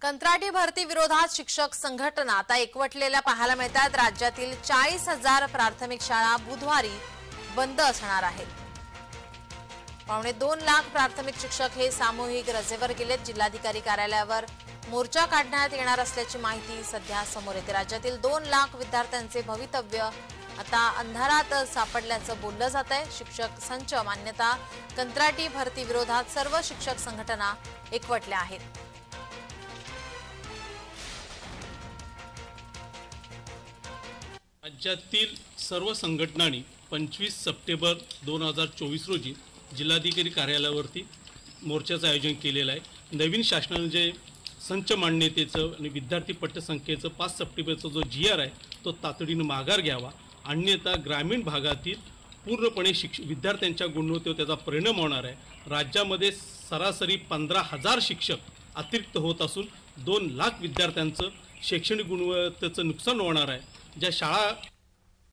कंत्राटी भरती विरोधात शिक्षक संघटना आता एकवटलेल्या पाहायला मिळतात। राज्यातील 40,000 प्राथमिक शाळा बुधवारी बंद असणार आहेत। 2.25 लाख प्राथमिक शिक्षक हे सामूहिक रजेवर गेलेत। जिल्हाधिकारी कार्यालयावर मोर्चा काढण्यात येणार असल्याची माहिती सध्या समोर येते। राज्यातील 2 लाख विद्यार्थ्यांचे भवितव्य आता अंधारात सापडल्याचं बोललं जात आहे। शिक्षक संच मान्यता कंत्राटी भरती विरोधात सर्व शिक्षक संघटना एकवटल्या आहेत। राज्यातील सर्व संघटनांनी 25 सप्टेंबर 2024 रोजी जिल्हाधिकारी कार्यालयावरती मोर्चाचं आयोजन केलेलं आहे। नवीन शासनाने जे संच मान्यतेचं आणि विद्यार्थी पट्टसंख्येचं 5 सप्टेंबरचा जो GR आहे तो तातडीने माघार घ्यावा, अन्यथा ग्रामीण भागातील पूर्णपणे विद्यार्थ्यांच्या गुणवत्तेवर त्याचा परिणाम होणार आहे। राज्यामध्ये सरासरी 15,000 शिक्षक अतिरिक्त होत असून 2 लाख विद्यार्थ्यांचं शैक्षणिक गुणवत्तेचं नुकसान होणार आहे। ज्या शाळा